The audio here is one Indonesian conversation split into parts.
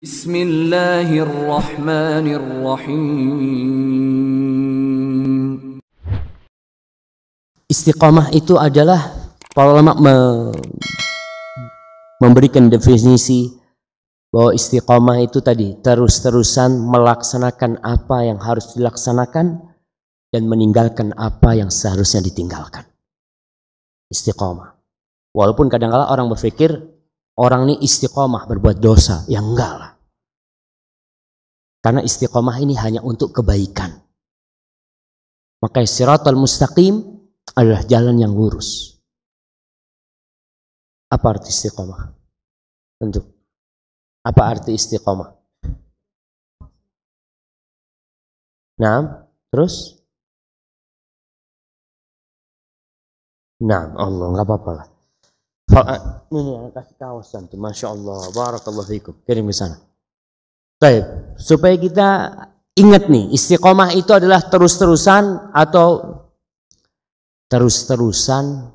Bismillahirrahmanirrahim. Istiqamah itu adalah para ulama memberikan definisi bahwa istiqamah itu tadi terus-terusan melaksanakan apa yang harus dilaksanakan dan meninggalkan apa yang seharusnya ditinggalkan. Istiqamah. Walaupun kadang-kala orang berpikir orang ini istiqamah berbuat dosa, ya enggak lah. Karena istiqamah ini hanya untuk kebaikan. Maka siratal mustaqim adalah jalan yang lurus. Apa arti istiqamah? Tentu. Apa arti istiqamah? Nah, terus? Nah, Allah, nggak apa-apa lah. Ini kasih kaos santu, masya Allah, barakallahu fikum. Kirim ke sana. Baik, supaya kita ingat nih, istiqomah itu adalah terus-terusan atau terus-terusan.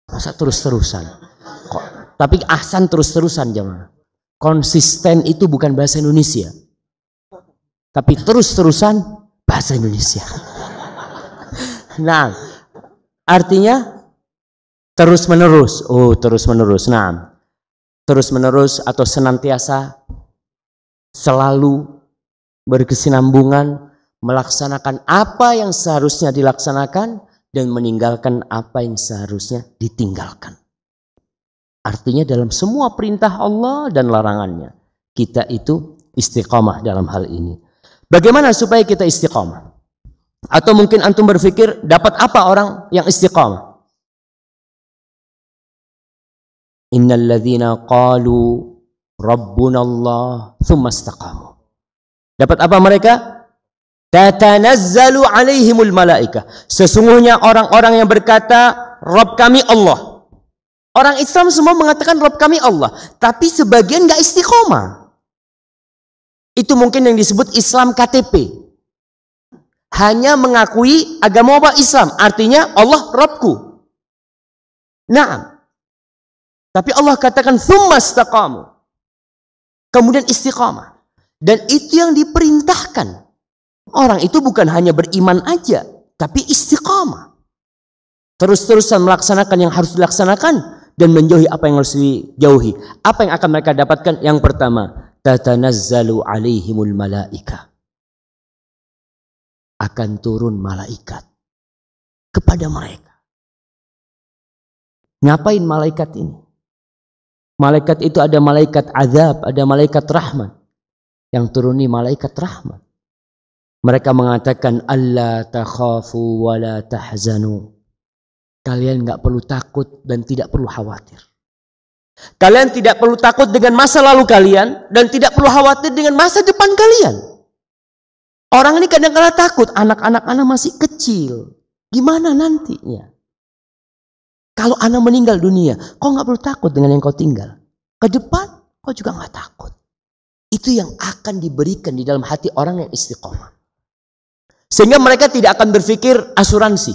Masa terus-terusan? Tapi ahsan terus-terusan jemaah. Konsisten itu bukan bahasa Indonesia. Tapi terus-terusan bahasa Indonesia. Nah, artinya terus-menerus. Oh, terus-menerus. Nah, terus-menerus atau senantiasa selalu berkesinambungan melaksanakan apa yang seharusnya dilaksanakan dan meninggalkan apa yang seharusnya ditinggalkan. Artinya dalam semua perintah Allah dan larangannya kita itu istiqamah dalam hal ini. Bagaimana supaya kita istiqamah? Atau mungkin antum berpikir dapat apa orang yang istiqamah? Innal ladzina qalu Rabbunallah thumma istaqamu. Dapat apa mereka? Tatanazzalu alaihimul malaikah. Sesungguhnya orang-orang yang berkata Rabb kami Allah. Orang Islam semua mengatakan Rabb kami Allah, tapi sebagian enggak istiqomah. Itu mungkin yang disebut Islam KTP. Hanya mengakui agama apa Islam, artinya Allah Rabbku. Nah, tapi Allah katakan tsumma istaqamu. Kemudian istiqamah. Dan itu yang diperintahkan. Orang itu bukan hanya beriman aja, tapi istiqamah. Terus-terusan melaksanakan yang harus dilaksanakan dan menjauhi apa yang harus dijauhi. Apa yang akan mereka dapatkan? Yang pertama, tatanazzalu alaihimul malaika. Akan turun malaikat kepada mereka. Ngapain malaikat ini? Malaikat itu ada malaikat azab, ada malaikat rahmat. Yang turuni malaikat rahmat. Mereka mengatakan alla takhafu wa la tahzanu. Kalian enggak perlu takut dan tidak perlu khawatir. Kalian tidak perlu takut dengan masa lalu kalian dan tidak perlu khawatir dengan masa depan kalian. Orang ini kadang-kadang takut, anak-anak anak masih kecil. Gimana nantinya? Kalau anak meninggal dunia, kau nggak perlu takut dengan yang kau tinggal. Ke depan, kau juga nggak takut. Itu yang akan diberikan di dalam hati orang yang istiqomah. Sehingga mereka tidak akan berpikir asuransi.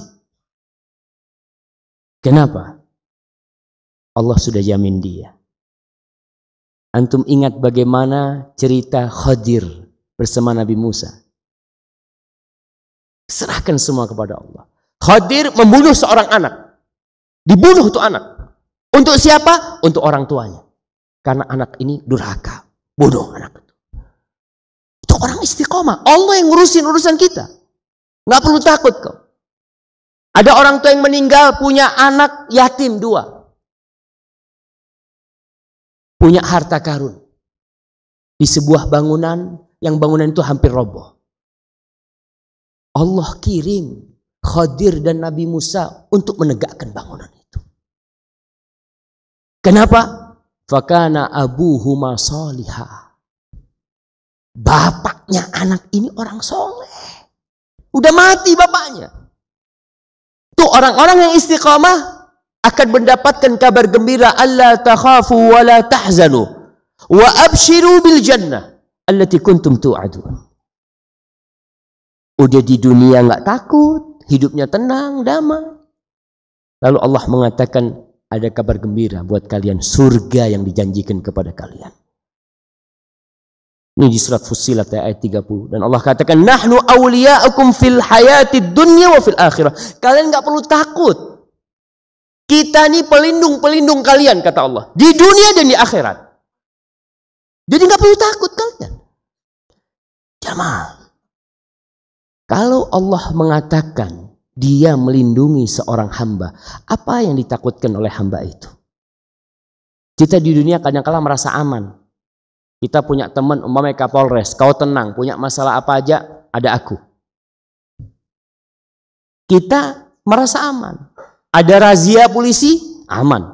Kenapa? Allah sudah jamin dia. Antum ingat bagaimana cerita Khadir bersama Nabi Musa? Serahkan semua kepada Allah. Khadir membunuh seorang anak. Dibunuh tuh anak. Untuk siapa? Untuk orang tuanya. Karena anak ini durhaka. Bunuh anak itu. Itu orang istiqomah. Allah yang ngurusin urusan kita. Nggak perlu takut kau. Ada orang tua yang meninggal punya anak yatim 2. Punya harta karun. Di sebuah bangunan yang bangunan itu hampir roboh. Allah kirim Khadir dan Nabi Musa untuk menegakkan bangunan itu. Kenapa? Fakana abuhuma salihah. Bapaknya anak ini orang soleh. Udah mati bapaknya. Tuh orang-orang yang istiqamah akan mendapatkan kabar gembira. Alla takhafu wa la tahzanu. Wa abshiru bil jannah. Allati kuntum tu'adun. Udah di dunia nggak takut. Hidupnya tenang, damai. Lalu Allah mengatakan ada kabar gembira buat kalian. Surga yang dijanjikan kepada kalian. Ini di surat Fussilat ayat 30. Dan Allah katakan, nahnu awliya'ukum fil hayatid dunya wa fil akhirah. Kalian nggak perlu takut. Kita ini pelindung-pelindung kalian, kata Allah. Di dunia dan di akhirat. Jadi nggak perlu takut kalian. Jamaah. Kalau Allah mengatakan dia melindungi seorang hamba, apa yang ditakutkan oleh hamba itu? Kita di dunia kadang-kala merasa aman. Kita punya teman umpamanya Kapolres, kau tenang, punya masalah apa aja ada aku. Kita merasa aman. Ada razia polisi, aman.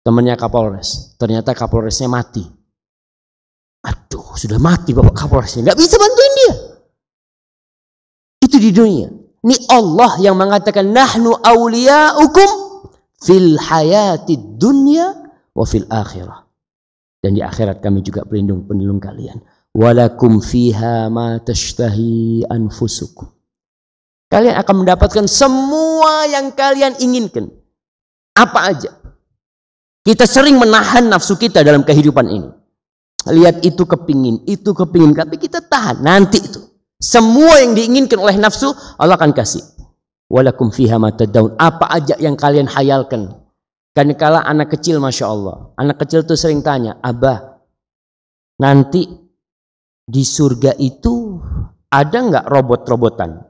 Temannya Kapolres, ternyata Kapolresnya mati. Aduh, sudah mati Bapak Kapolresnya, nggak bisa bantuin dia. Itu di dunia. Ini Allah yang mengatakan nahnu awliya'ukum fil hayatid dunya wa fil akhirah. Dan di akhirat kami juga pelindung kalian. Walakum fiha ma tashtahi anfusukum. Kalian akan mendapatkan semua yang kalian inginkan. Apa aja. Kita sering menahan nafsu kita dalam kehidupan ini. Lihat itu kepingin, tapi kita tahan. Nanti itu. Semua yang diinginkan oleh nafsu, Allah akan kasih. Walakum fiha ma tad'un. Apa aja yang kalian hayalkan. Karena kala anak kecil, Masya Allah. Anak kecil tuh sering tanya, Abah, nanti di surga itu ada nggak robot-robotan?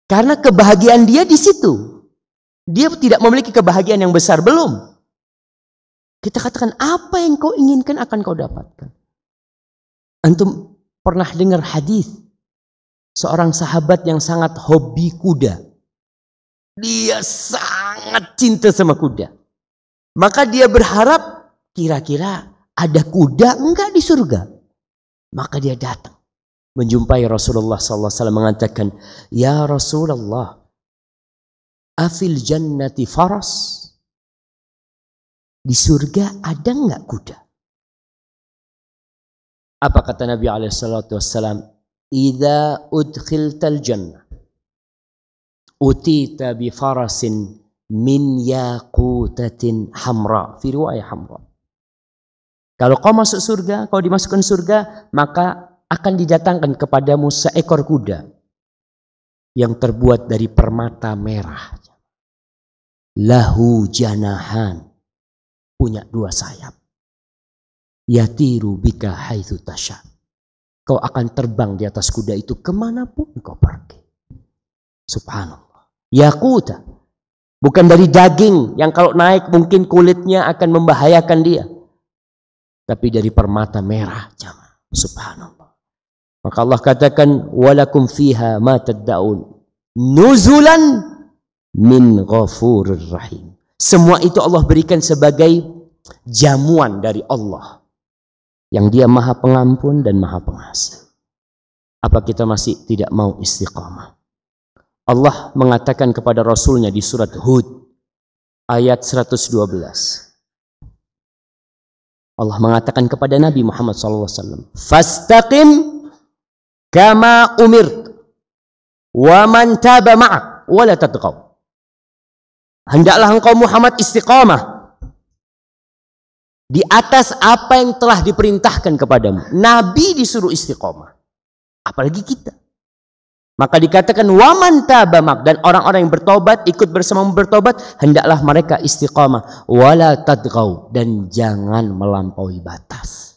Karena kebahagiaan dia di situ. Dia tidak memiliki kebahagiaan yang besar, belum. Kita katakan, apa yang kau inginkan akan kau dapatkan. Antum pernah dengar hadis seorang sahabat yang sangat hobi kuda. Dia sangat cinta sama kuda. Maka dia berharap kira-kira ada kuda enggak di surga. Maka dia datang menjumpai Rasulullah SAW mengatakan, ya Rasulullah, afil jannati faras. Di surga ada enggak kuda? Apa kata Nabi SAW? Idza udkhiltal jannah utita bi farasin min yaqutatin hamra, fi riwayah hamra. Kalau kau masuk surga, kau dimasukkan surga, maka akan didatangkan kepadamu seekor kuda yang terbuat dari permata merah. Lahu janahan, punya dua sayap. Yatiru bika haitsu tasha. Kau akan terbang di atas kuda itu kemanapun kau pergi. Subhanallah. Yaquta, bukan dari daging yang kalau naik mungkin kulitnya akan membahayakan dia, tapi dari permata merah. Subhanallah. Maka Allah katakan, walakum fiha ma tad'un nuzulan min ghafurir rahim. Semua itu Allah berikan sebagai jamuan dari Allah yang dia maha pengampun dan maha pengasih. Apa kita masih tidak mau istiqamah? Allah mengatakan kepada Rasulnya di surat Hud ayat 112. Allah mengatakan kepada Nabi Muhammad SAW, fastaqim kama umirt wa man taba ma'ak wa la tatghaw. Hendaklah engkau Muhammad istiqamah di atas apa yang telah diperintahkan kepadamu. Nabi disuruh istiqamah, apalagi kita. Maka dikatakan waman tabamak, dan orang-orang yang bertobat ikut bersama bertobat, hendaklah mereka istiqamah wala tadghaw, dan jangan melampaui batas.